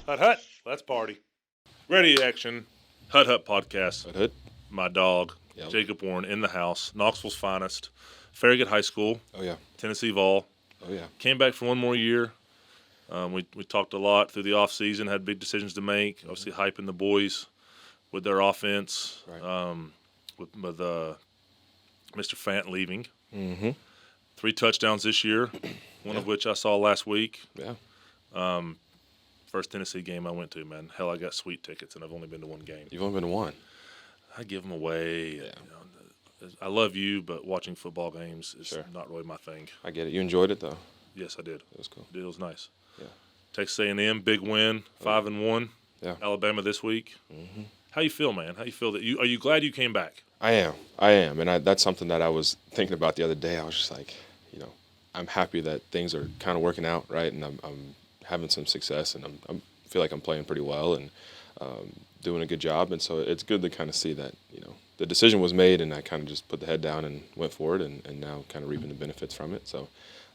HutHut, let's party. Ready action. HutHut Podcast. HutHut. My dog, Yep. Jacob Warren, in the house. Knoxville's finest. Farragut High School. Oh, yeah. Tennessee Vol. Oh, yeah. Came back for one more year. We talked a lot through the offseason, had big decisions to make. Obviously, hyping the boys with their offense. Right. With Mr. Fant leaving. Mm-hmm. 3 touchdowns this year, one of which I saw last week. Yeah. First Tennessee game I went to, man. Hell, I got sweet tickets, and I've only been to one game. You've only been to one. I give them away. Yeah. I love you, but watching football games is Sure. not really my thing. I get it. You enjoyed it, though. Yes, I did. It was cool. It was nice. Yeah. Texas A&M, big win, 5-1. Yeah. Alabama this week. Mm-hmm. How you feel, man? How you feel that are you glad you came back? I am. And that's something that I was thinking about the other day. I was just like, I'm happy that things are kind of working out, right? And I'm having some success, and I feel like I'm playing pretty well and doing a good job. And so it's good to kind of see that, the decision was made, and I kind of just put the head down and went forward, and now kind of reaping the benefits from it. So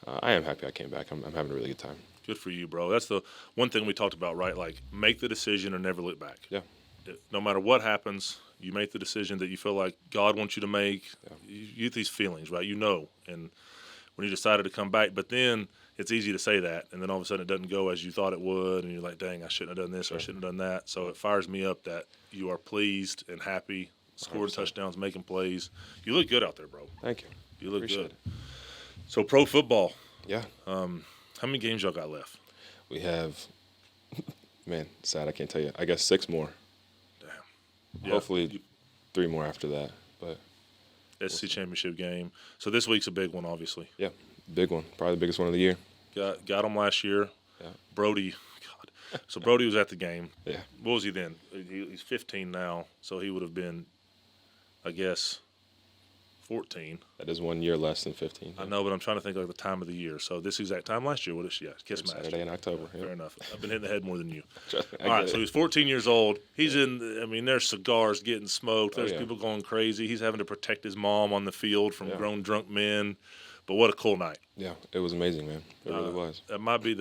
I am happy I came back. I'm having a really good time. Good for you, bro. That's the one thing we talked about, right? Like, make the decision or never look back. Yeah. No matter what happens, you make the decision that you feel like God wants you to make. Yeah. You get these feelings, right? And when you decided to come back, but then it's easy to say that, and then all of a sudden it doesn't go as you thought it would, and you're like, dang, I shouldn't have done this, or I shouldn't have done that. So it fires me up that you are pleased and happy, scoring 100%. touchdowns, making plays. You look good out there, bro. Thank you. You look Appreciate good. it. So pro football. Yeah. How many games y'all got left? We have, man, sad I can't tell you. I guess 6 more. Damn. Yeah. Hopefully 3 more after that. But SEC championship game. So this week's a big one, obviously. yeah, big one. Probably the biggest one of the year. Got him last year. Yeah. Brody, God. So Brody was at the game. Yeah. What was he then? He's 15 now, so he would have been, I guess, 14. That is 1 year less than 15. I know, but I'm trying to think of the time of the year. So this exact time last year, what is she at? Kiss Master. Saturday in October. Yeah. Fair enough. I've been hitting the head more than you. I All right, get so it. he's 14 years old. He's there's cigars getting smoked. There's yeah. people going crazy. He's having to protect his mom on the field from Yeah. grown drunk men. But what a cool night. Yeah, it was amazing, man. It really was. That might be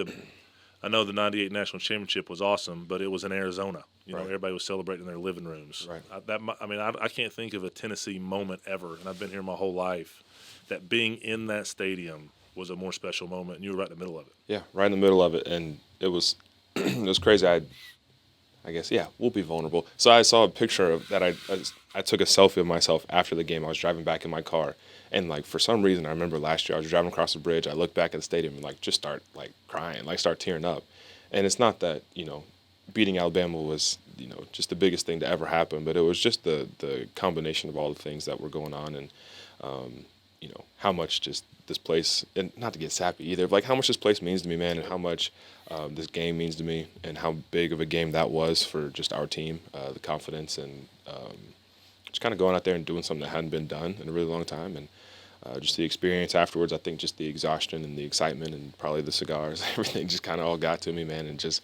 I know the 98 National Championship was awesome, but it was in Arizona. Right. Everybody was celebrating in their living rooms. Right. I can't think of a Tennessee moment ever, and I've been here my whole life, that being in that stadium was a more special moment, and you were right in the middle of it. Yeah, right in the middle of it, and it was it was crazy. I guess, yeah, we'll be vulnerable. So I saw a picture of that. I took a selfie of myself after the game. I was driving back in my car, and like for some reason, I remember last year I was driving across the bridge. I looked back at the stadium and just start crying, start tearing up. And it's not that beating Alabama was just the biggest thing to ever happen, but it was just the combination of all the things that were going on, and how much just this place, and not to get sappy either, but how much this place means to me, man, and how much this game means to me, and how big of a game that was for just our team, the confidence, and just kind of going out there and doing something that hadn't been done in a really long time, and just the experience afterwards. I think just the exhaustion and the excitement and probably the cigars, everything just kind of all got to me, man, and just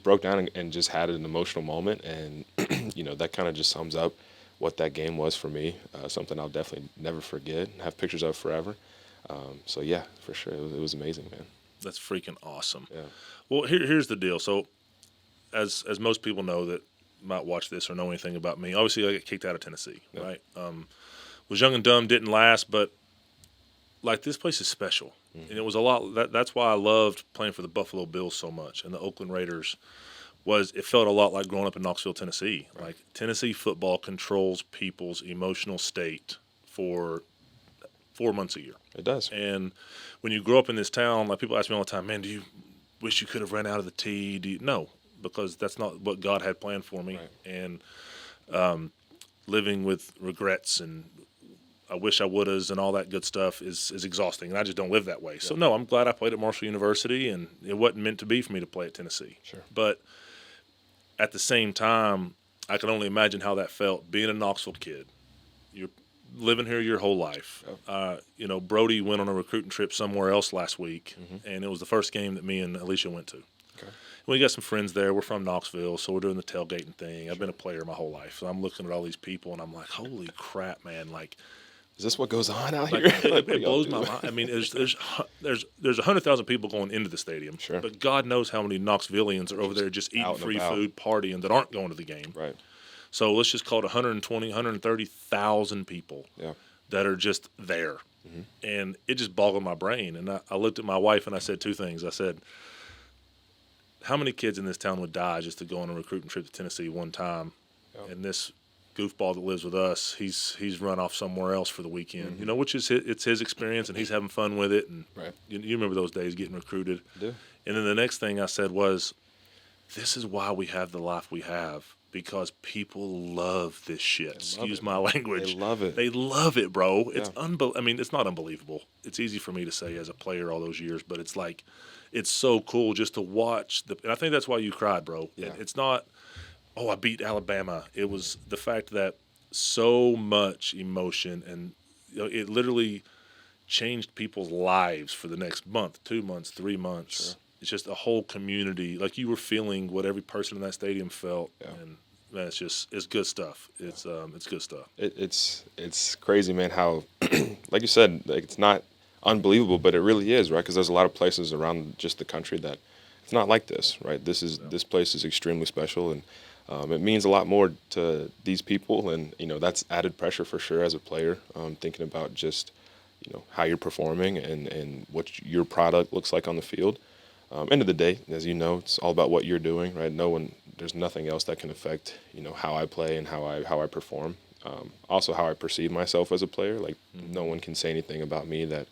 broke down and just had an emotional moment, and that kind of just sums up what that game was for me. Something I'll definitely never forget and have pictures of forever. So yeah, for sure, it was amazing, man. That's freaking awesome. Yeah. Well, here's the deal. So, as most people know that might watch this or know anything about me, obviously I got kicked out of Tennessee, Yeah. right? Was young and dumb, didn't last, but this place is special, and it was a lot. That's why I loved playing for the Buffalo Bills so much, and the Oakland Raiders. It felt a lot like growing up in Knoxville, Tennessee. Right. Like, Tennessee football controls people's emotional state for 4 months a year. It does. And when you grow up in this town, like, people ask me all the time, man, do you wish you could have ran out of the tee? No, because that's not what God had planned for me. Right. And living with regrets and I wish I would-has and all that good stuff is exhausting, and I just don't live that way. Yeah. So, no, I'm glad I played at Marshall University, and it wasn't meant to be for me to play at Tennessee. Sure. But at the same time, I can only imagine how that felt, being a Knoxville kid. You're living here your whole life. Yep. Brody went on a recruiting trip somewhere else last week, Mm-hmm. and it was the first game that me and Alicia went to. Okay. We got some friends there. We're from Knoxville, so we're doing the tailgating thing. I've been a player my whole life, so I'm looking at all these people, and I'm like, holy crap, man, is this what goes on out Like, here? Like, what it do y'all blows do? my mind. I mean, there's 100,000 people going into the stadium, Sure. but God knows how many Knoxvillians are over there just eating out and free about. food, partying that aren't going to the game. Right. So let's just call it 120, 130,000 people Yeah. that are just there. And it just boggled my brain. And I looked at my wife and I said two things. I said, how many kids in this town would die just to go on a recruiting trip to Tennessee one time? Yeah. And this goofball that lives with us, he's run off somewhere else for the weekend, which is it's his experience and he's having fun with it. And Right. you remember those days getting recruited. I do. And then the next thing I said was, this is why we have the life we have, because people love this shit. Excuse my language. They love it. They love it, bro. It's Yeah. I mean, it's not unbelievable. It's easy for me to say as a player all those years, but it's like, it's so cool just to watch and I think that's why you cried, bro. Yeah. It's not, oh, I beat Alabama. It was the fact that so much emotion and it literally changed people's lives for the next month, 2 months, 3 months. Sure. It's just a whole community. Like you were feeling what every person in that stadium felt. Yeah. And man, it's good stuff. It's good stuff. It's crazy, man, how, like you said, like, it's not unbelievable, but it really is, right? Because there's a lot of places around just the country that it's not like this, right? This place is extremely special, and it means a lot more to these people, and that's added pressure for sure as a player, thinking about just how you're performing and what your product looks like on the field. End of the day, as you know, it's all about what you're doing, right? There's nothing else that can affect how I play and how I perform. Also, how I perceive myself as a player. Like no one can say anything about me that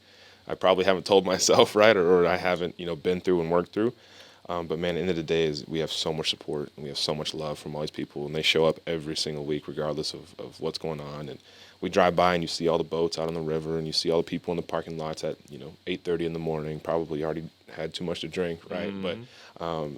I probably haven't told myself, right, or I haven't been through and worked through. But man, at the end of the day, is we have so much support and we have so much love from all these people, and they show up every single week, regardless of what's going on. And we drive by and you see all the boats out on the river, and you see all the people in the parking lots at 8:30 in the morning, probably already had too much to drink, right? But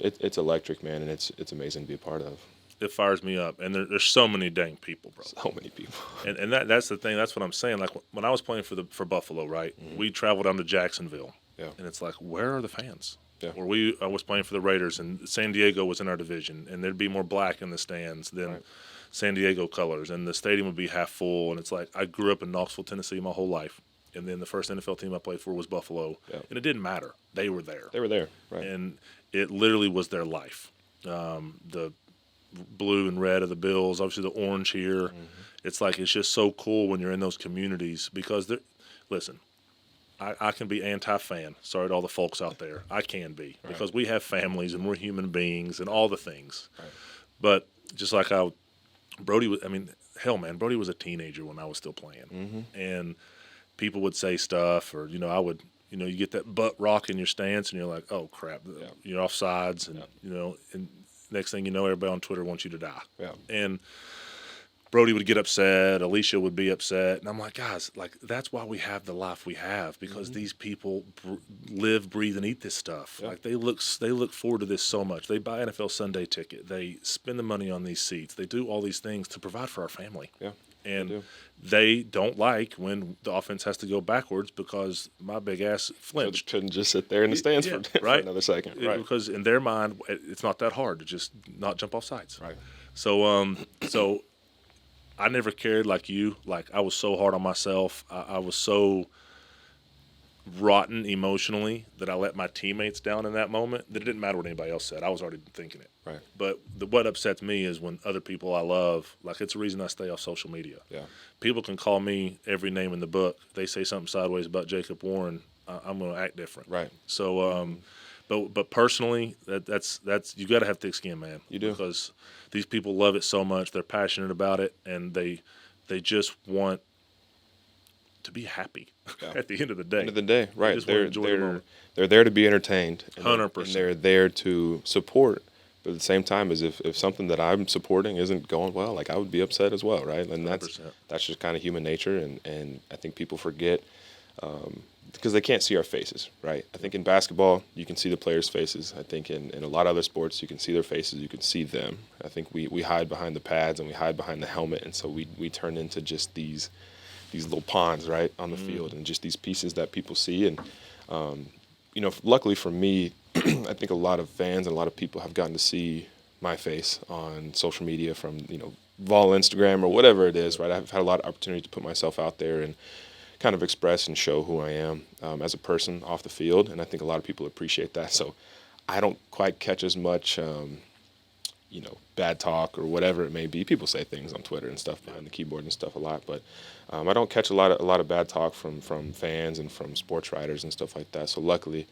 it's electric, man, and it's amazing to be a part of. It fires me up, and there's so many dang people, bro. So many people. And that's the thing. That's what I'm saying. Like when I was playing for Buffalo, right? We traveled down to Jacksonville, Yeah. and it's like, where are the fans? Yeah. Where I was playing for the Raiders, and San Diego was in our division, and there'd be more black in the stands than Right. San Diego colors, and the stadium would be half full. And it's like, I grew up in Knoxville, Tennessee, my whole life, and then the first NFL team I played for was Buffalo, Yeah. and it didn't matter. They were there. They were there, right? And it literally was their life. The blue and red of the Bills, obviously the orange here. It's like, it's just so cool when you're in those communities because listen, I can be anti-fan. Sorry to all the folks out there. I can be because we have families and we're human beings and all the things. Right. But just like Brody was, I mean, hell, man, Brody was a teenager when I was still playing. And people would say stuff or, I would, you get that butt rock in your stance and you're like, oh, crap, you're off sides. And, and next thing you know, everybody on Twitter wants you to die. Yeah. And Brody would get upset. Alicia would be upset. And I'm like, guys, like, that's why we have the life we have, because these people live, breathe, and eat this stuff. Yeah. Like, they look forward to this so much. They buy NFL Sunday ticket. They spend the money on these seats. They do all these things to provide for our family. Yeah. And they don't like when the offense has to go backwards because my big ass flinched. Couldn't just sit there in the stands for right? another second. Right. Because in their mind, it's not that hard to just not jump off sides. Right. So, so I never cared like you. Like, I was so hard on myself. I was so rotten emotionally that I let my teammates down in that moment that it didn't matter what anybody else said. I was already thinking it. Right. But what upsets me is when other people I love, like, it's the reason I stay off social media. Yeah. People can call me every name in the book. They say something sideways about Jacob Warren, I'm going to act different. Right. So, but personally, that's you got to have thick skin, man. You do. Because these people love it so much. They're passionate about it, and they just want to be happy at the end of the day. End of the day, right? just wanna enjoy the moment. They're there to be entertained. And 100%. And they're there to support. But at the same time, as if something that I'm supporting isn't going well, like, I would be upset as well, right? And that's 100%. just kind of human nature, and I think people forget because they can't see our faces, right? I think in basketball you can see the players' faces. I think in a lot of other sports you can see their faces, you can see them. I think we hide behind the pads and we hide behind the helmet, and so we turn into just these little pawns, right, on the field, and just these pieces that people see. And luckily for me, I think a lot of fans and a lot of people have gotten to see my face on social media from, Vol Instagram or whatever it is, right? I've had a lot of opportunity to put myself out there and kind of express and show who I am as a person off the field, and I think a lot of people appreciate that. So I don't quite catch as much, bad talk or whatever it may be. People say things on Twitter and stuff behind the keyboard and stuff a lot, but I don't catch a lot of bad talk from fans and from sports writers and stuff like that. So luckily,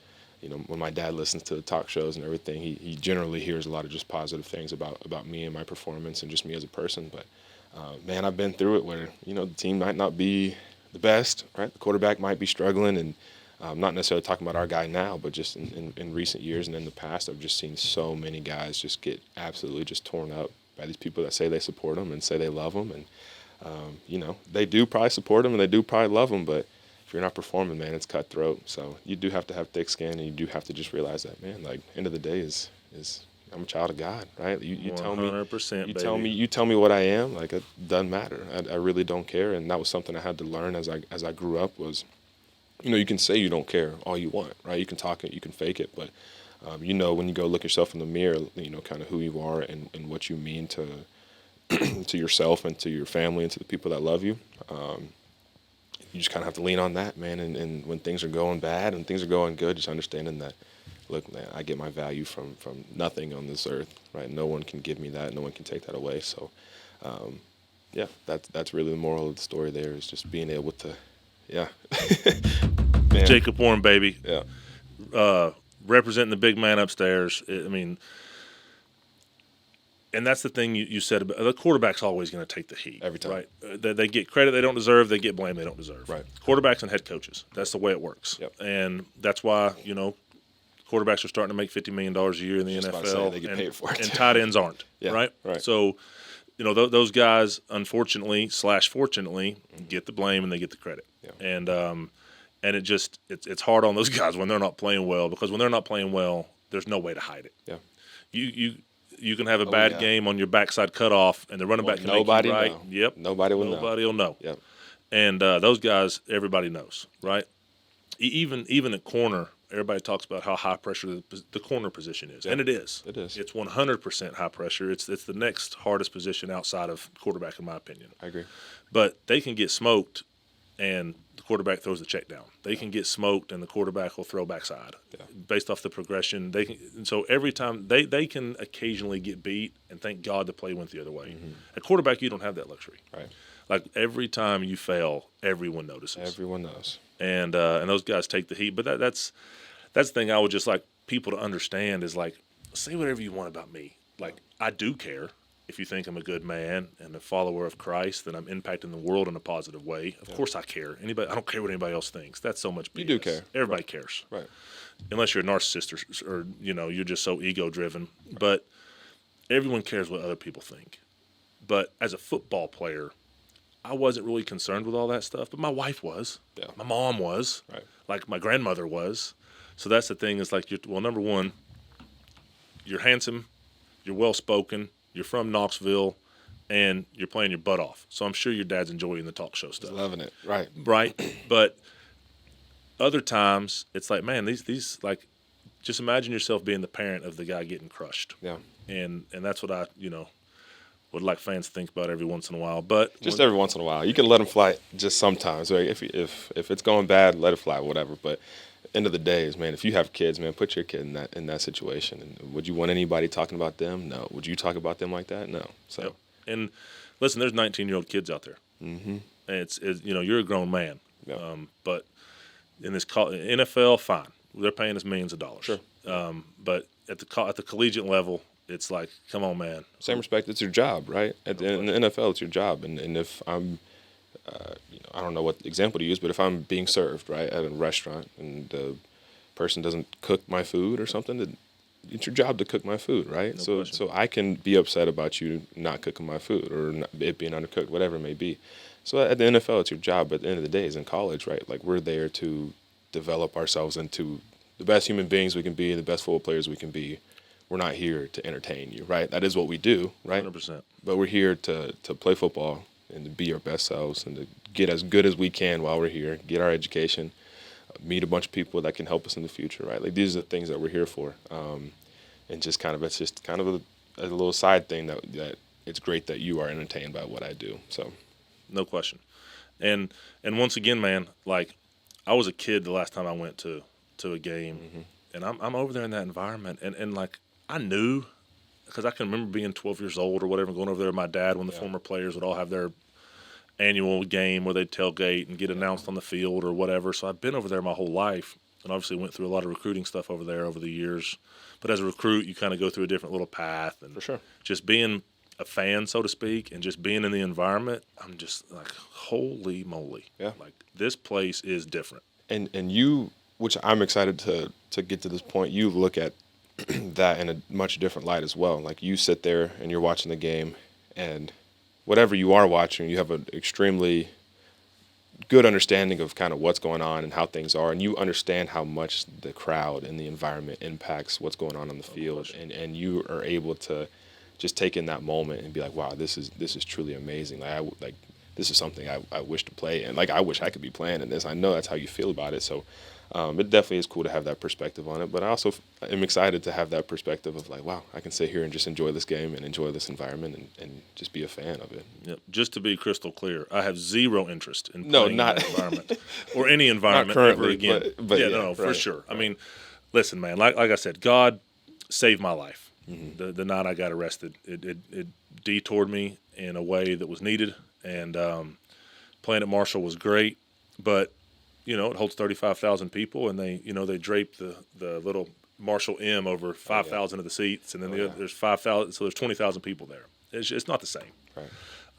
when my dad listens to the talk shows and everything, he generally hears a lot of just positive things about me and my performance and just me as a person. But man, I've been through it where the team might not be the best, right? The quarterback might be struggling, and not necessarily talking about our guy now, but just in recent years and in the past, I've just seen so many guys just get absolutely just torn up by these people that say they support them and say they love them. And, they do probably support them and they do probably love them, but if you're not performing, man, it's cutthroat. So you do have to have thick skin, and you do have to just realize that, man, like, end of the day is I'm a child of God, right? You tell me, 100%, you tell me what I am, like, it doesn't matter. I really don't care. And that was something I had to learn as I grew up was, you can say you don't care all you want, right? You can talk it, you can fake it, but when you go look yourself in the mirror, kind of who you are and what you mean to to yourself and to your family and to the people that love you. You just kind of have to lean on that, man. And when things are going bad and things are going good, just understanding that, look, man, I get my value from nothing on this earth, right? No one can give me that. No one can take that away. So, that's really the moral of the story there, is just being able to, man. Jacob Warren, baby. Yeah. Representing the big man upstairs. And that's the thing you said about the quarterback's always going to take the heat. Every time. Right? They get credit they don't deserve. They get blame they don't deserve. Right. Quarterbacks and head coaches. That's the way it works. Yep. And that's why, quarterbacks are starting to make $50 million a year in the NFL. They get paid for it. And tight ends aren't. Yeah, right? Right. So, those guys, unfortunately / fortunately, get the blame and they get the credit. Yeah. And it's hard on those guys when they're not playing well, because when they're not playing well, there's no way to hide it. Yeah. You can have a bad game on your backside cutoff, and the running back can nobody make you right. know. Yep. Nobody will know. Yep. And those guys, everybody knows, right? Even at corner, everybody talks about how high pressure the corner position is, and it is. It is. It's 100% high pressure. It's the next hardest position outside of quarterback, in my opinion. I agree. But they can get smoked, and the quarterback throws the check down. They can get smoked, and the quarterback will throw backside based off the progression. And so every time they can occasionally get beat, and thank God the play went the other way. Mm-hmm. At quarterback, you don't have that luxury. Right. Like, every time you fail, everyone notices. Everyone knows. And those guys take the heat. But that's the thing I would just like people to understand is, like, say whatever you want about me. Like, I do care. If you think I'm a good man and a follower of Christ, then I'm impacting the world in a positive way. Of course I care. I don't care what anybody else thinks. That's so much BS. You do care. Everybody cares. Right. Unless you're a narcissist or you're just so ego-driven. Right. But everyone cares what other people think. But as a football player, I wasn't really concerned with all that stuff. But my wife was. Yeah. My mom was. Right. Like, my grandmother was. So that's the thing is, like, number one, you're handsome, you're well-spoken, you're from Knoxville, and you're playing your butt off. So I'm sure your dad's enjoying the talk show stuff. He's loving it. Right. Right? But other times, it's like, man, these like, just imagine yourself being the parent of the guy getting crushed. Yeah. And that's what I, would like fans to think about every once in a while. But just every once in a while. You can let them fly just sometimes. Right? If it's going bad, let it fly, whatever. But end of the day is, man, if you have kids, man, put your kid in that situation. And would you want anybody talking about them? No. Would you talk about them like that? No. So, yep. And listen, there's 19-year-old kids out there. Mm-hmm. And it's you're a grown man. Yep. But in this NFL, fine, they're paying us millions of dollars. Sure. But at the collegiate level, it's like, come on, man. Same respect, it's your job, right? In the NFL, it's your job. And if I'm I don't know what example to use, but if I'm being served, right, at a restaurant and the person doesn't cook my food or something, then it's your job to cook my food, right? No so I can be upset about you not cooking my food or it being undercooked, whatever it may be. So at the NFL, it's your job, but at the end of the day, it's in college, right? Like, we're there to develop ourselves into the best human beings we can be, the best football players we can be. We're not here to entertain you, right? That is what we do, right? 100%. But we're here to play football and to be our best selves and to get as good as we can while we're here, get our education, meet a bunch of people that can help us in the future, right? Like, these are the things that we're here for. And just kind of, it's just kind of a little side thing that it's great that you are entertained by what I do. So, no question. And once again, man, like I was a kid the last time I went to a game, and I'm over there in that environment, and like I knew, because I can remember being 12 years old or whatever, going over there with my dad when the former players would all have their annual game where they'd tailgate and get announced on the field or whatever. So I've been over there my whole life, and obviously went through a lot of recruiting stuff over there over the years. But as a recruit, you kind of go through a different little path, and for sure, just being a fan, so to speak, and just being in the environment, I'm just like, holy moly. Yeah. Like, this place is different. And you, which I'm excited to get to this point, you look at that in a much different light as well. Like, you sit there and you're watching the game, and whatever you are watching, you have an extremely good understanding of kind of what's going on and how things are, and you understand how much the crowd and the environment impacts what's going on the field, and you are able to just take in that moment and be like, wow, this is truly amazing. Like this is something I wish to play, and like I wish I could be playing in this. I know that's how you feel about it. So it definitely is cool to have that perspective on it. But I also am excited to have that perspective of like, wow, I can sit here and just enjoy this game and enjoy this environment and just be a fan of it. Yep. Just to be crystal clear, I have zero interest in playing in that environment or any environment currently, ever again. But yeah, no, for right, sure. Right. I mean, listen, man, like I said, God saved my life. The night I got arrested, it detoured me in a way that was needed, and playing at Marshall was great, but it holds 35,000 people, and they drape the little Marshall M over 5,000 of the seats, and then there's 5,000, so there's 20,000 people there. It's not the same. Right.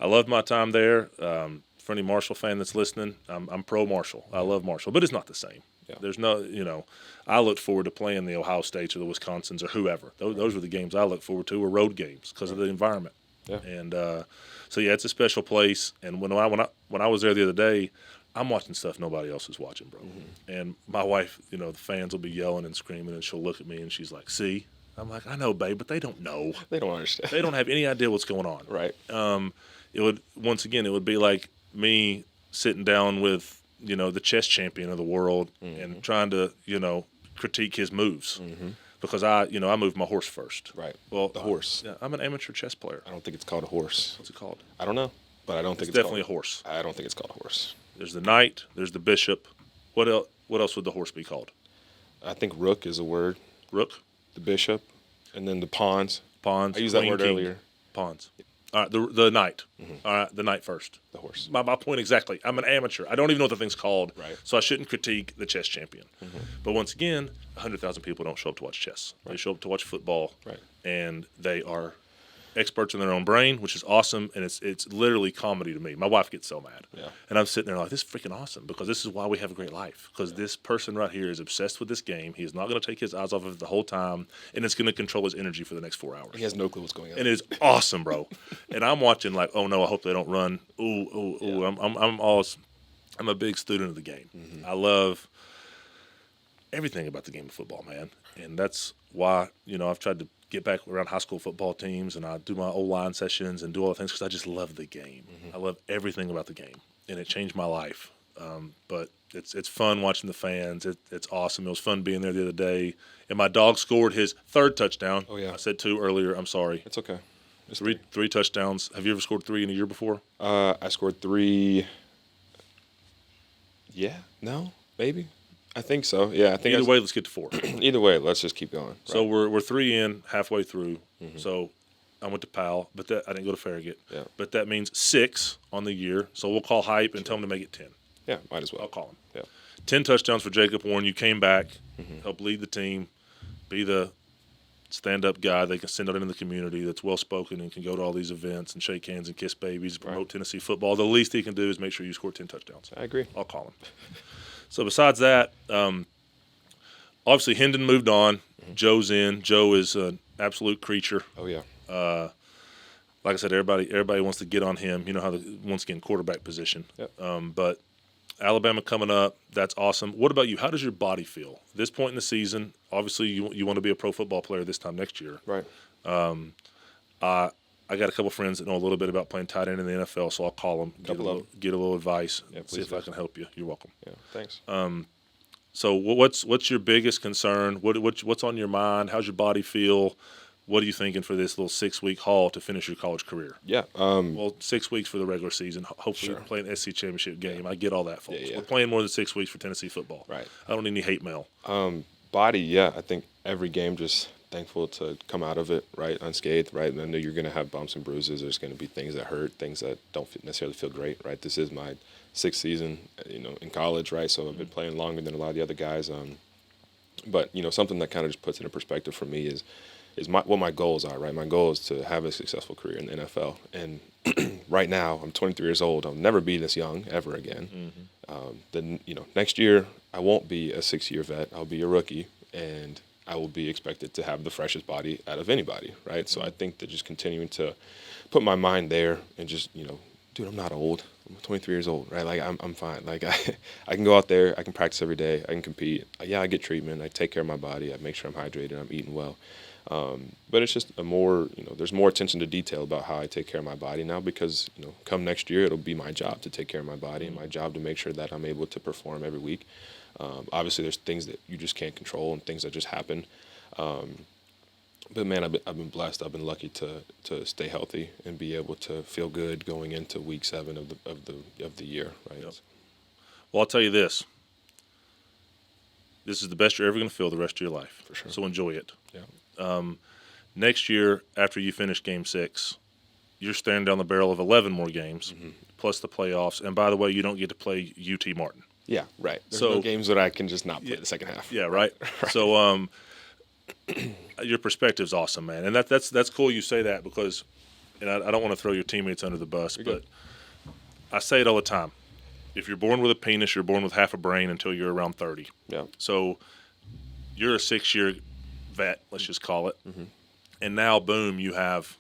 I loved my time there. For any Marshall fan that's listening, I'm pro Marshall. I love Marshall, but it's not the same. Yeah. There's no, I looked forward to playing the Ohio States or the Wisconsins or whoever. Those were the games I looked forward to, were road games because of the environment. Yeah. And so it's a special place. And when I was there the other day, I'm watching stuff nobody else is watching, bro. And my wife, the fans will be yelling and screaming, and she'll look at me and she's like, "See?" I'm like, "I know, babe, but they don't know. They don't understand. They don't have any idea what's going on." Right. It would be like me sitting down with the chess champion of the world and trying to critique his moves because I moved my horse first. Right. Well, the horse. I'm an amateur chess player. I don't think it's called a horse. What's it called? I don't know, but I don't think it's definitely a horse. I don't think it's called a horse. There's the knight. There's the bishop. What else? What else would the horse be called? I think rook is a word. Rook. The bishop, and then the pawns. Pawns. I used that word earlier. Pawns. All right, the knight. All right, the knight first. The horse. My point exactly. I'm an amateur. I don't even know what the thing's called. Right. So I shouldn't critique the chess champion. But once again, 100,000 people don't show up to watch chess. Right. They show up to watch football. Right. And they are experts in their own brain, which is awesome. And it's literally comedy to me. My wife gets so mad. Yeah. And I'm sitting there like, this is freaking awesome because this is why we have a great life. Because this person right here is obsessed with this game. He is not going to take his eyes off of it the whole time. And it's going to control his energy for the next 4 hours. He has no clue what's going on. And it is awesome, bro. And I'm watching like, oh no, I hope they don't run. Ooh. Yeah. I'm a big student of the game. I love everything about the game of football, man. And that's why, I've tried to get back around high school football teams, and I do my O-line sessions and do all the things because I just love the game. I love everything about the game, and it changed my life. But it's fun watching the fans. It's awesome. It was fun being there the other day. And my dog scored his third touchdown. Oh, yeah. I said 2 earlier. I'm sorry. It's okay. It's Three touchdowns. Have you ever scored 3 in a year before? I scored 3. Yeah. No. Maybe. I think so. Yeah. I think Either way, let's get to 4. Either way, let's just keep going. Right. So we're 3 in, halfway through. So I went to Powell, but I didn't go to Farragut. Yeah. But that means 6 on the year. So we'll call Hype and tell him to make it 10. Yeah, might as well. I'll call him. Yeah. 10 touchdowns for Jacob Warren. You came back, help lead the team, be the stand-up guy they can send out into the community that's well-spoken and can go to all these events and shake hands and kiss babies, promote Tennessee football. The least he can do is make sure you score 10 touchdowns. I agree. I'll call him. So besides that, obviously Hendon moved on. Joe's in. Joe is an absolute creature. Oh, yeah. Like I said, everybody wants to get on him. You know how once again, quarterback position. Yep. But Alabama coming up, that's awesome. What about you? How does your body feel? This point in the season, obviously you want to be a pro football player this time next year. Right. I got a couple friends that know a little bit about playing tight end in the NFL, so I'll call them, get a little advice, see if I can help you. You're welcome. Yeah, thanks. So what's your biggest concern? What's on your mind? How's your body feel? what are you thinking for this little 6-week haul to finish your college career? Yeah. Well, 6 weeks for the regular season. Hopefully, Sure. we're playing SEC championship game. I get all that, folks. Yeah. We're playing more than 6 weeks for Tennessee football. Right. I don't need any hate mail. Body, yeah. I think every game, just thankful to come out of it, right, unscathed, right? And I know you're going to have bumps and bruises. There's going to be things that hurt, things that don't necessarily feel great, right? This is my 6th season, in college, right? So I've been playing longer than a lot of the other guys. But, something that kind of just puts it in perspective for me is what my goals are, right? My goal is to have a successful career in the NFL. And right now, I'm 23 years old. I'll never be this young ever again. Then, next year, I won't be a 6-year vet. I'll be a rookie, and I will be expected to have the freshest body out of anybody, right? So I think that just continuing to put my mind there and just, dude, I'm not old. I'm 23 years old, right? Like, I'm fine. Like, I can go out there. I can practice every day. I can compete. Yeah, I get treatment. I take care of my body. I make sure I'm hydrated. I'm eating well. But it's just there's more attention to detail about how I take care of my body now because, come next year, it'll be my job to take care of my body and my job to make sure that I'm able to perform every week. Obviously, there's things that you just can't control and things that just happen. But man, I've been blessed. I've been lucky to stay healthy and be able to feel good going into week 7 of the year. Right. Yep. Well, I'll tell you this. This is the best you're ever going to feel the rest of your life. For sure. So enjoy it. Yeah. Next year, after you finish Game 6, you're staring down the barrel of 11 more games, plus the playoffs. And by the way, you don't get to play UT Martin. Yeah, right. There's no games that I can just not play the second half. Yeah, right. So your perspective's awesome, man. And that's cool you say that because, and I don't want to throw your teammates under the bus, but I say it all the time. If you're born with a penis, you're born with half a brain until you're around 30. Yeah. So you're a 6-year vet, let's just call it. And now, boom, you have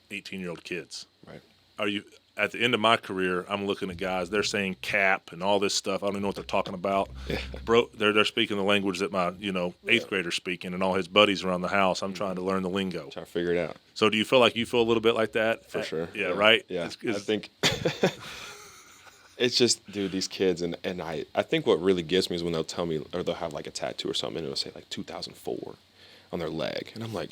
18-year-old kids. Right. Are you at the end of my career? I'm looking at guys. They're saying cap and all this stuff. I don't even know what they're talking about. Yeah. Bro, they're speaking the language that my 8th grader's speaking, and all his buddies around the house. I'm trying to learn the lingo. Trying to figure it out. So do you feel like you feel a little bit like that? For sure. Yeah. Right. Yeah. I think. It's just, dude, these kids, and I think what really gets me is when they'll tell me, or they'll have like a tattoo or something, and it'll say like 2004 on their leg, and I'm like,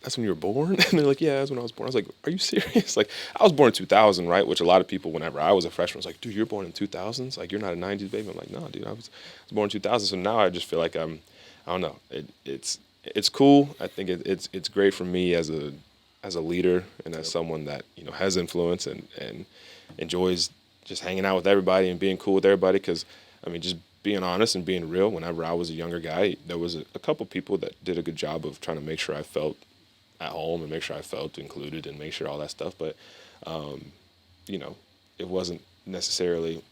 that's when you were born? And they're like, yeah, that's when I was born. I was like, are you serious? Like, I was born in 2000, right? Which a lot of people, whenever I was a freshman, was like, dude, you're born in 2000s? Like, you're not a 90s baby? I'm like, no, dude, I was born in 2000. So now I just feel like I don't know. It's cool. I think it's great for me as a leader and as someone that has influence and enjoys just hanging out with everybody and being cool with everybody. Because just being honest and being real. Whenever I was a younger guy, there was a couple people that did a good job of trying to make sure I felt at home and make sure I felt included and make sure all that stuff. But, it wasn't necessarily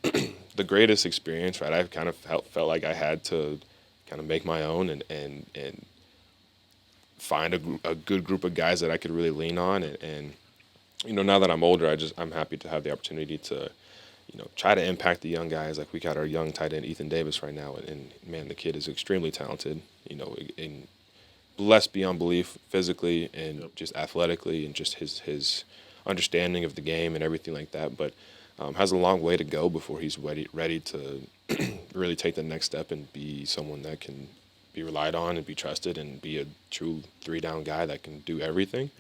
the greatest experience, right? I kind of felt like I had to kind of make my own and find a good group of guys that I could really lean on. And now that I'm older, I'm happy to have the opportunity to, try to impact the young guys. Like we got our young tight end, Ethan Davis, right now. And man, the kid is extremely talented, and blessed beyond belief physically and just athletically and just his understanding of the game and everything like that. But has a long way to go before he's ready to really take the next step and be someone that can be relied on and be trusted and be a true 3-down guy that can do everything.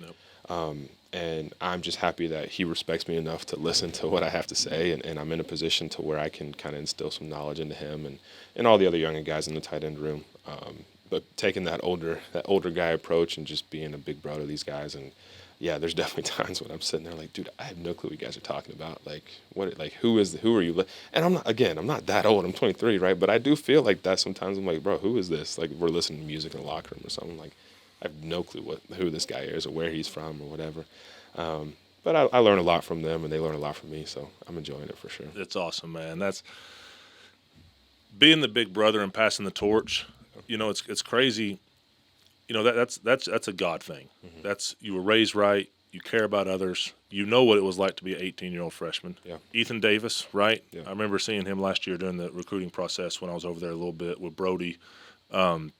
And I'm just happy that he respects me enough to listen to what I have to say, and I'm in a position to where I can kind of instill some knowledge into him and all the other younger guys in the tight end room. But taking that older guy approach and just being a big brother to these guys. And yeah, there's definitely times when I'm sitting there like, dude, I have no clue what you guys are talking about. Like, who are you? And I'm not that old. I'm 23, right? But I do feel like that sometimes. I'm like, bro, who is this? Like, we're listening to music in the locker room or something. Like, I have no clue who this guy is or where he's from or whatever. But I learn a lot from them, and they learn a lot from me. So I'm enjoying it for sure. It's awesome, man. That's being the big brother and passing the torch. It's crazy. That's a God thing. That's, you were raised right. You care about others. You know what it was like to be an 18-year-old freshman. Yeah. Ethan Davis, right? Yeah. I remember seeing him last year during the recruiting process when I was over there a little bit with Brody. The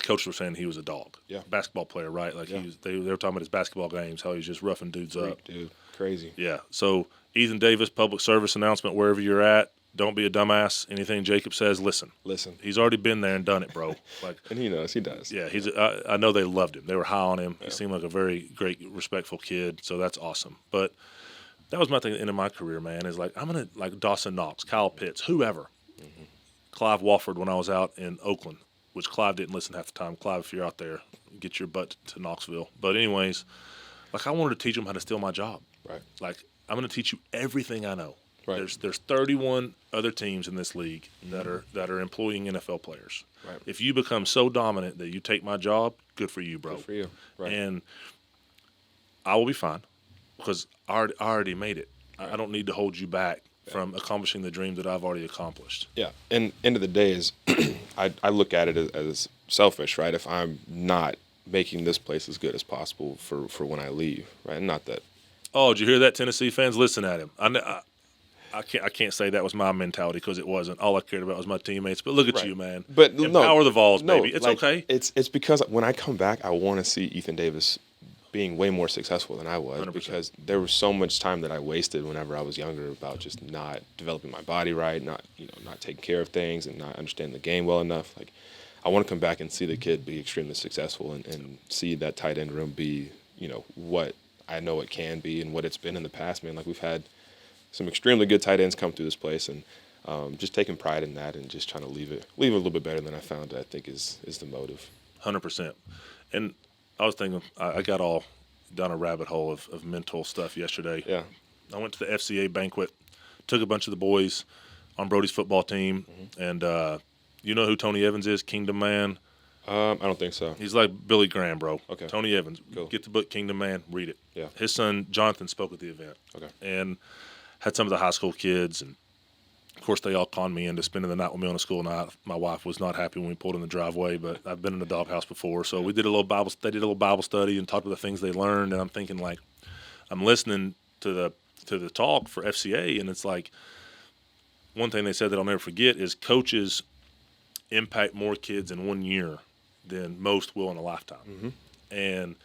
coach was saying he was a dog. Yeah. Basketball player, right? Like they were talking about his basketball games, how he's just roughing dudes up. Dude, crazy. Yeah. So Ethan Davis, public service announcement, wherever you're at, don't be a dumbass. Anything Jacob says, listen. He's already been there and done it, bro. Like, and he knows, he does. Yeah, I know they loved him. They were high on him. He seemed like a very great, respectful kid, so that's awesome. But that was my thing at the end of my career, man, is like, I'm going to, like Dawson Knox, Kyle Pitts, whoever. Clive Walford when I was out in Oakland, which Clive didn't listen half the time. Clive, if you're out there, get your butt to Knoxville. But anyways, like I wanted to teach them how to steal my job. Right. Like, I'm going to teach you everything I know. Right. There's 31 other teams in this league that are employing NFL players. Right. If you become so dominant that you take my job, good for you, bro. Good for you. Right. And I will be fine because I already made it. I don't need to hold you back from accomplishing the dream that I've already accomplished. Yeah. And end of the day is I look at it as selfish, right? If I'm not making this place as good as possible for when I leave, right? And not that. Oh, did you hear that, Tennessee fans? Listen at him. I can't say that was my mentality because it wasn't. All I cared about was my teammates. But look at you, man. But empower the Vols, baby. It's like, okay. It's because when I come back, I want to see Ethan Davis being way more successful than I was 100%. because there was so much time that I wasted whenever I was younger about just not developing my body right, not taking care of things and not understanding the game well enough. Like I want to come back and see the kid be extremely successful and see that tight end room be, what I know it can be and what it's been in the past, man. Like we've had some extremely good tight ends come through this place and just taking pride in that and just trying to leave it a little bit better than I found it, I think is the motive. 100%. And I was thinking, I got all down a rabbit hole of mental stuff yesterday. Yeah. I went to the FCA banquet, took a bunch of the boys on Brody's football team, and you know who Tony Evans is, Kingdom Man? I don't think so. He's like Billy Graham, bro. Okay. Tony Evans. Cool. Get the book Kingdom Man, read it. Yeah. His son, Jonathan, spoke at the event. Okay. And had some of the high school kids, and of course, they all conned me into spending the night with me on a school night. My wife was not happy when we pulled in the driveway, but I've been in the doghouse before. So we did a little Bible study and talked about the things they learned. And I'm thinking, like, I'm listening to the talk for FCA, and it's like one thing they said that I'll never forget is coaches impact more kids in 1 year than most will in a lifetime. And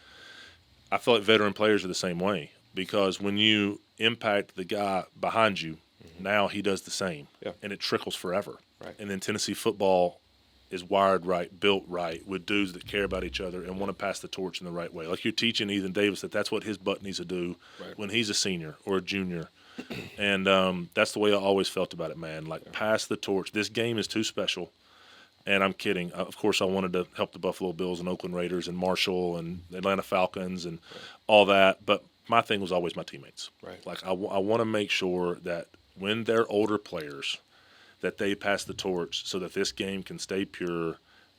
I feel like veteran players are the same way because when you impact the guy behind you, now he does the same, and it trickles forever. Right. And then Tennessee football is wired right, built right, with dudes that care about each other and want to pass the torch in the right way. Like you're teaching Ethan Davis that's what his butt needs to do when he's a senior or a junior. And that's the way I always felt about it, man. Like, pass the torch. This game is too special. And I'm kidding. Of course, I wanted to help the Buffalo Bills and Oakland Raiders and Marshall and Atlanta Falcons and all that. But my thing was always my teammates. Right. Like, I want to make sure that when they're older players, that they pass the torch so that this game can stay pure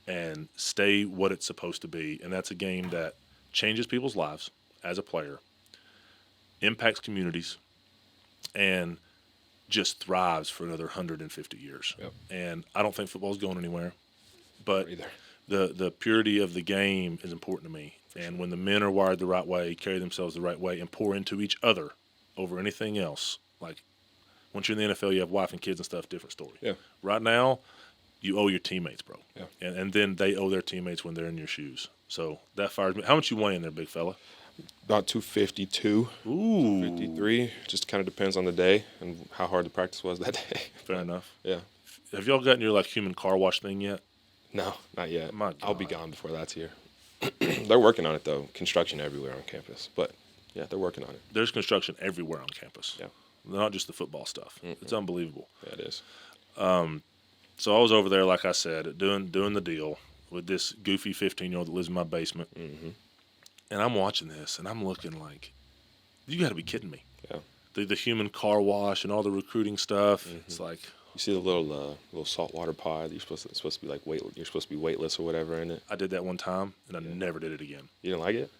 and stay what it's supposed to be. And that's a game that changes people's lives as a player, impacts communities, and just thrives for another 150 years. Yep. And I don't think football's going anywhere. But Either. the purity of the game is important to me. And when the men are wired the right way, carry themselves the right way, and pour into each other over anything else, like once you're in the NFL, you have wife and kids and stuff, different story. Yeah. Right now, you owe your teammates, bro. Yeah. And then they owe their teammates when they're in your shoes. So that fires me. How much you weigh in there, big fella? About 252. Ooh. 53. Just kind of depends on the day and how hard the practice was that day. Fair enough. Yeah. Have y'all gotten your, like, human car wash thing yet? No, not yet. My I'll be God. gone before that's here. They're working on it, though. Construction everywhere on campus. But, yeah, they're working on it. There's construction everywhere on campus. Yeah. Not just the football stuff. It's unbelievable. Yeah, it is. So I was over there, like I said, doing the deal with this goofy 15-year-old that lives in my basement. And I'm watching this, and I'm looking like, you got to be kidding me. Yeah. The human car wash and all the recruiting stuff. It's like, You see the little saltwater pod? It's supposed to be like you're supposed to be weightless or whatever in it. I did that one time, and I never did it again. You didn't like it?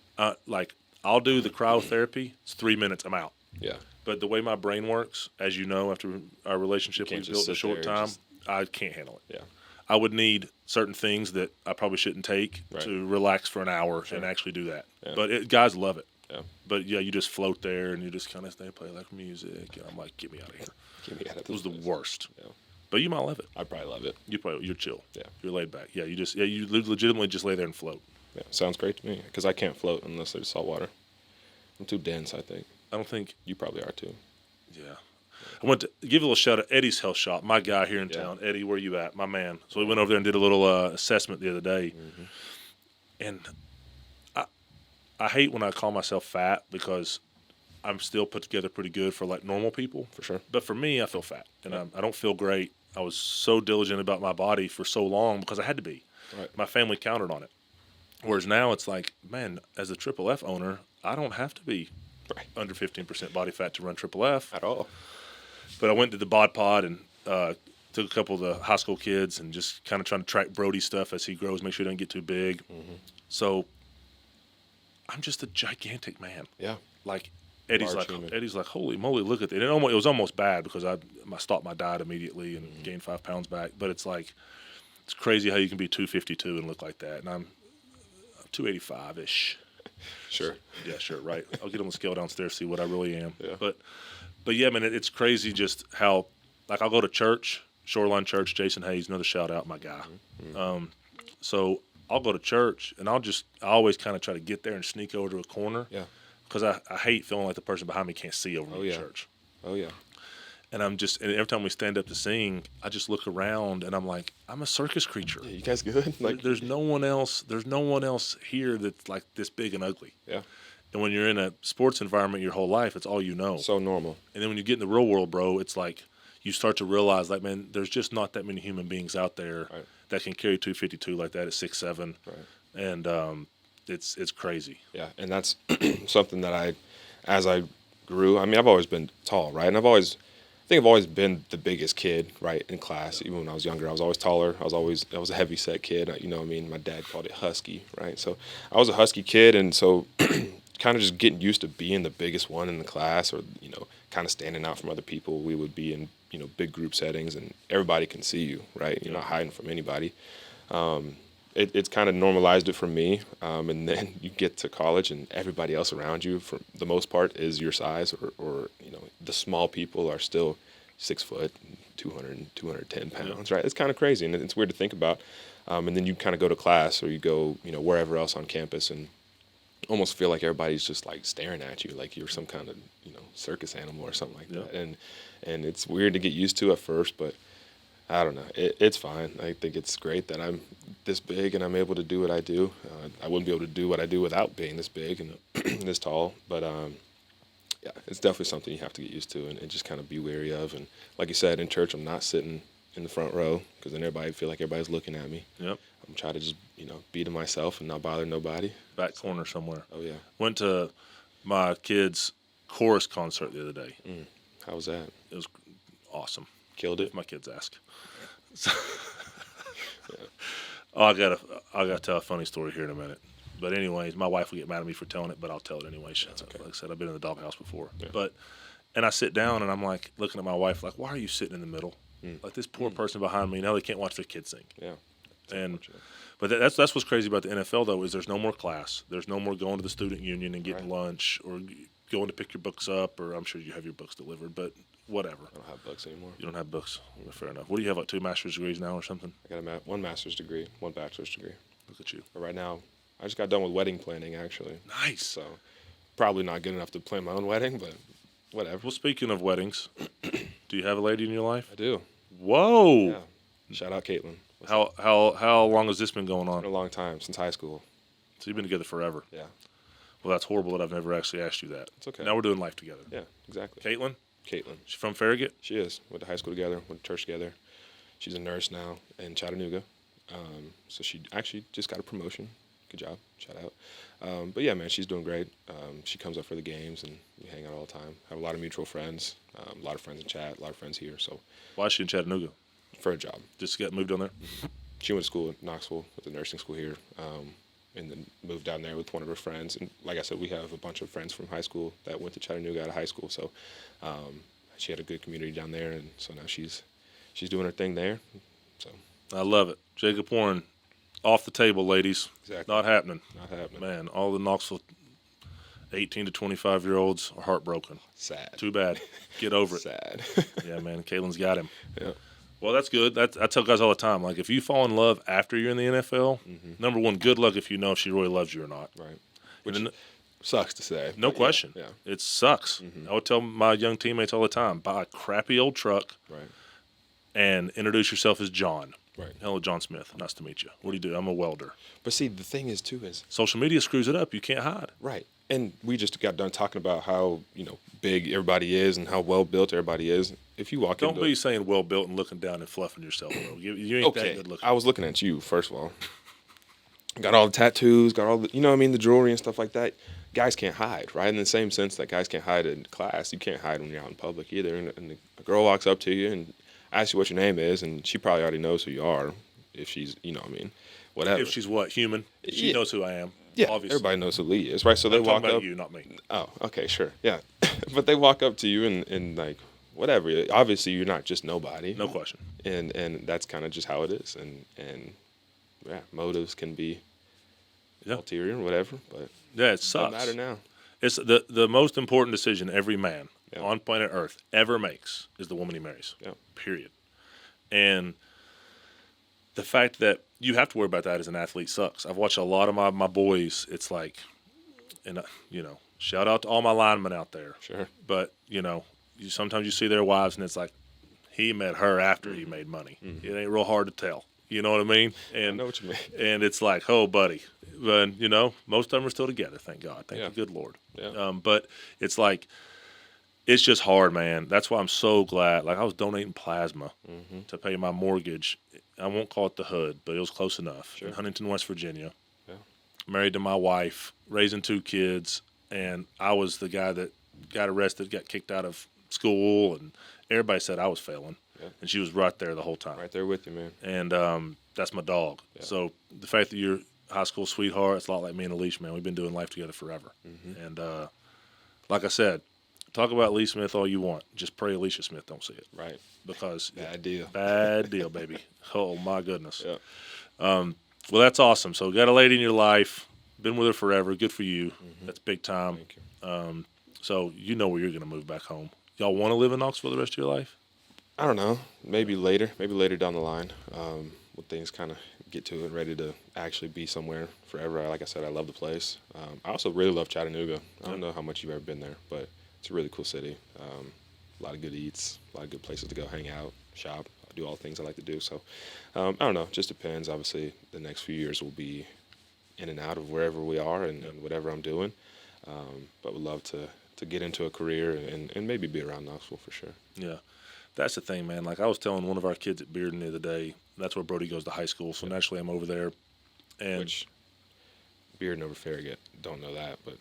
Like, I'll do the cryotherapy. It's 3 minutes. I'm out. Yeah. But the way my brain works, as you know, after our relationship can't we've just built in a sit short there and time, I can't handle it. Yeah. I would need certain things that I probably shouldn't take to relax for an hour and actually do that. Yeah. But guys love it. Yeah. But, yeah, you just float there and you just kind of play like music. And I'm like, get me out of here. Get me out of It was this the place. worst. Yeah. But you might love it. I probably love it. You're chill. Yeah. You're laid back. Yeah, you legitimately just lay there and float. Yeah. Sounds great to me because I can't float unless there's salt water. I'm too dense, I think. I don't think, You probably are too. yeah. I went to give a little shout out Eddie's Health Shop, my guy here in town. Eddie, where you at, my man? So we went over there and did a little assessment the other day, and I hate when I call myself fat because I'm still put together pretty good for like normal people. For sure. But for me, I feel fat, and I don't feel great. I was so diligent about my body for so long because I had to be. Right. My family counted on it. Whereas now it's like, man, as a Triple F owner, I don't have to be under 15% body fat to run Triple F. At all. But I went to the Bod Pod and took a couple of the high school kids and just kind of trying to track Brody's stuff as he grows, make sure he doesn't get too big. So I'm just a gigantic man. Yeah. Like Eddie's like, holy moly, look at that. It was almost bad because I stopped my diet immediately and gained 5 pounds back. But it's like, it's crazy how you can be 252 and look like that. And I'm 285-ish. Sure. Yeah, sure, right. I'll get on the scale downstairs, see what I really am. Yeah. But yeah, man, it's crazy just how, like, I'll go to church, Shoreline Church, Jason Hayes, another shout out, my guy. So I'll go to church, and I always kind of try to get there and sneak over to a corner. Yeah. Because I hate feeling like the person behind me can't see over me in church. Oh, yeah. And and every time we stand up to sing, I just look around, and I'm like, I'm a circus creature. Yeah, you guys good? Like, there's no one else here that's like this big and ugly. Yeah. And when you're in a sports environment your whole life, it's all you know. So normal. And then when you get in the real world, bro, it's like you start to realize, like, man, there's just not that many human beings out there that can carry 252 like that at 6'7". Right. And it's crazy. Yeah, and that's something that as I grew, I mean, I've always been tall, right? And I think I've always been the biggest kid, right, in class. Even when I was younger, I was always taller. I was a heavy set kid. You know what I mean? My dad called it husky, right? So I was a husky kid, and so kind of just getting used to being the biggest one in the class, or, you know, kind of standing out from other people. We would be in, you know, big group settings, and everybody can see you, right? You're not hiding from anybody. It's kind of normalized it for me, and then you get to college, and everybody else around you, for the most part, is your size, or you know, the small people are still 6 foot, 200, 210 pounds, right? It's kind of crazy, and it's weird to think about. And then you kind of go to class, or you go, you know, wherever else on campus, and almost feel like everybody's just like staring at you, like you're some kind of, you know, circus animal or something like that. And it's weird to get used to at first, but I don't know. It's fine. I think it's great that I'm this big and I'm able to do what I do. I wouldn't be able to do what I do without being this big and this tall. But yeah, it's definitely something you have to get used to and just kind of be wary of. And like you said, in church, I'm not sitting in the front row because then I feel like everybody's looking at me. Yep. I'm trying to just, you know, be to myself and not bother nobody. Back corner somewhere. Oh, yeah. Went to my kids' chorus concert the other day. How was that? It was awesome. Killed it? If my kids ask. Oh, I gotta tell a funny story here in a minute. But anyways, my wife will get mad at me for telling it, but I'll tell it anyway. Okay. Like I said, I've been in the doghouse before. Yeah. And I sit down and I'm like looking at my wife like, why are you sitting in the middle? Like this poor person behind me, now they can't watch their kids sing. Yeah. But that's what's crazy about the NFL though, is there's no more class. There's no more going to the student union and getting lunch or going to pick your books up, or I'm sure you have your books delivered, but whatever. I don't have books anymore. You don't have books. Fair enough. What do you have, like 2 master's degrees now or something? I got one master's degree, 1 bachelor's degree. Look at you. But right now, I just got done with wedding planning, actually. Nice. So probably not good enough to plan my own wedding, but whatever. Well, speaking of weddings, do you have a lady in your life? I do. Whoa. Yeah. Shout out Caitlin. How long has this been going on? It's been a long time, since high school. So you've been together forever. Yeah. Well, that's horrible that I've never actually asked you that. It's okay. Now we're doing life together. Yeah, exactly. Caitlin? Caitlin. She's from Farragut? She is. Went to high school together, went to church together. She's a nurse now in Chattanooga. So she actually just got a promotion. Good job. Shout out. But yeah, man, she's doing great. She comes up for the games and we hang out all the time. Have a lot of mutual friends, a lot of friends in chat, a lot of friends here. So why is she in Chattanooga? For a job. Just get moved down there? She went to school at Knoxville, with the nursing school here, and then moved down there with one of her friends. And like I said, we have a bunch of friends from high school that went to Chattanooga out of high school. So she had a good community down there, and so now she's doing her thing there. So I love it. Jacob Warren, off the table, ladies. Exactly. Not happening. Not happening. Man, all the Knoxville 18 to 25-year-olds are heartbroken. Sad. Too bad. Get over it. Sad. Yeah, man. Caitlin's got him. Yeah. Well, that's good. I tell guys all the time, like, if you fall in love after you're in the NFL, number one, good luck if you know if she really loves you or not. Right. Which Sucks to say. No but question. Yeah. It sucks. I would tell my young teammates all the time, buy a crappy old truck Right. and introduce yourself as John. Right. Hello, John Smith. Nice to meet you. What do you do? I'm a welder. But see, the thing is, too, is Social media screws it up. You can't hide. right. And we just got done talking about how, big everybody is and how well built everybody is. If you walk Don't into be saying well built and looking down and fluffing yourself, bro. You ain't that good looking. I was looking at you, first of all. Got all the tattoos, got all the, the jewelry and stuff like that. Guys can't hide, right? In the same sense that guys can't hide in class, you can't hide when you're out in public either. And a girl walks up to you and asks you what your name is, and she probably already knows who you are if she's, whatever. If she's what, human? She knows who I am. Yeah, obviously. everybody knows who Lee is, right? So they I'm walk talking about up. you, not me. Oh, okay, sure, yeah. But they walk up to you and like, whatever. Obviously, you're not just nobody. No question. And that's kind of just how it is. And yeah, motives can be ulterior or whatever, but Yeah, it it sucks. doesn't matter now. It's the most important decision every man Yeah. on planet Earth ever makes is the woman he marries. Yeah. Period. And the fact that you have to worry about that as an athlete sucks. I've watched a lot of my boys. It's like, and shout out to all my linemen out there. Sure. But sometimes you see their wives and it's like, he met her after he made money. It ain't real hard to tell. You know what I mean? And I know what you mean. And it's like, oh, buddy. But, most of them are still together, thank God. Thank the good Lord. Yeah. But it's like, it's just hard, man. That's why I'm so glad. Like, I was donating plasma to pay my mortgage. I won't call it the hood, but it was close enough. Sure. In Huntington, West Virginia. Yeah. Married to my wife, raising 2 kids. And I was the guy that got arrested, got kicked out of school. And everybody said I was failing. Yeah. And she was right there the whole time. Right there with you, man. And that's my dog. Yeah. So the fact that you're a high school sweetheart, it's a lot like me and Alicia, man. We've been doing life together forever. And like I said, talk about Lee Smith all you want. Just pray Alicia Smith don't see it. Right. Because bad deal. Bad deal, baby. Oh, my goodness. Yeah. Well, that's awesome. So got a lady in your life. Been with her forever. Good for you. That's big time. Thank you. So you know where you're going to move back home. Y'all want to live in Knoxville the rest of your life? I don't know. Maybe later down the line, when things kind of get to it, ready to actually be somewhere forever. Like I said, I love the place. I also really love Chattanooga. I don't know how much you've ever been there, but it's a really cool city. A lot of good eats, a lot of good places to go hang out, shop, do all the things I like to do. So I don't know. It just depends. Obviously, the next few years will be in and out of wherever we are and whatever I'm doing. But would love to get into a career and maybe be around Knoxville for sure. Yeah. That's the thing, man. Like I was telling one of our kids at Bearden the other day, that's where Brody goes to high school. So naturally I'm over there. And which Bearden over Farragut, don't know that, but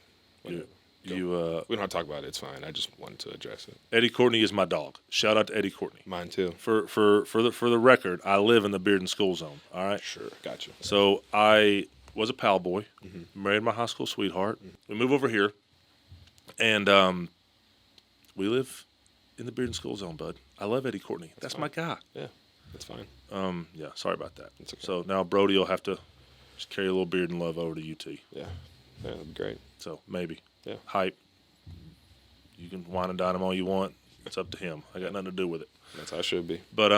we don't have to talk about it. It's fine. I just wanted to address it. Eddie Courtney is my dog. Shout out to Eddie Courtney. Mine too. For the record, I live in the Bearden school zone. All right. Sure. Gotcha. So I was a pal boy, married my high school sweetheart. We move over here, and we live in the Bearden school zone, bud. I love Eddie Courtney. That's my guy. Yeah, that's fine. Yeah, sorry about that. It's okay. So now Brody will have to just carry a little Bearden love over to UT. Yeah, that'd be great. So maybe. Yeah. Hype. You can wine and dine him all you want. It's up to him. I got nothing to do with it. That's how it should be. But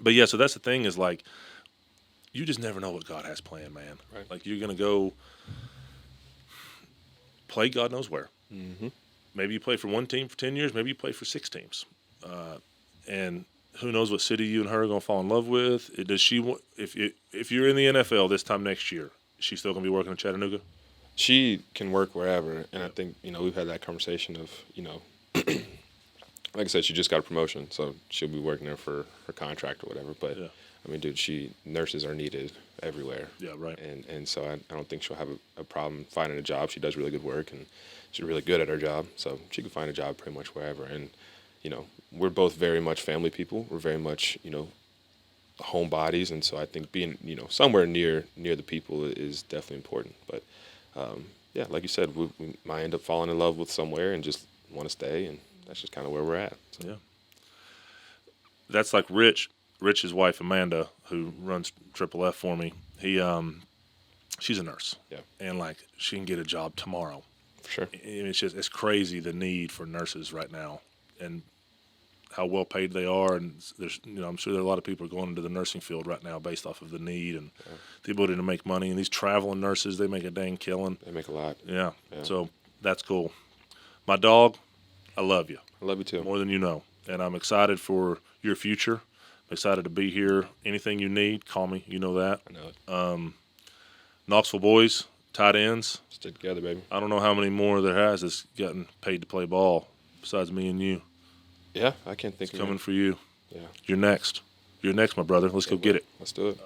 yeah. So that's the thing is like, you just never know what God has planned, man. Right. Like you're gonna go play God knows where. Mm-hmm. Maybe you play for one team for 10 years. Maybe you play for 6 teams. And who knows what city you and her are going to fall in love with. Does she want, if you're in the NFL this time next year, is she still going to be working in Chattanooga? She can work wherever. And I think, we've had that conversation of, like I said, she just got a promotion. So she'll be working there for her contract or whatever. But, Yeah. I mean, dude, nurses are needed everywhere. Yeah, right. And so I don't think she'll have a problem finding a job. She does really good work, and she's really good at her job. So she can find a job pretty much wherever. And, we're both very much family people. We're very much, homebodies. And so I think being, somewhere near the people is definitely important. But, yeah, like you said, we might end up falling in love with somewhere and just want to stay. And that's just kind of where we're at. So. Yeah. That's like Rich's wife, Amanda, who runs Triple F for me. She's a nurse. Yeah. And like she can get a job tomorrow. For sure. And it's crazy the need for nurses right now. And how well paid they are, and there's I'm sure there are a lot of people are going into the nursing field right now based off of the need and the ability to make money. And these traveling nurses, they make a dang killing. They make a lot. Yeah. So that's cool. My dog, I love you. I love you too. More than you know, and I'm excited for your future. I'm excited to be here. Anything you need, call me. You know that. I know it. Knoxville boys, tight ends. Stick together, baby. I don't know how many more there has that's gotten paid to play ball besides me and you. Yeah, I can't think of Coming it. for you. Yeah. You're next. You're next, my brother. Let's go get it. Let's do it.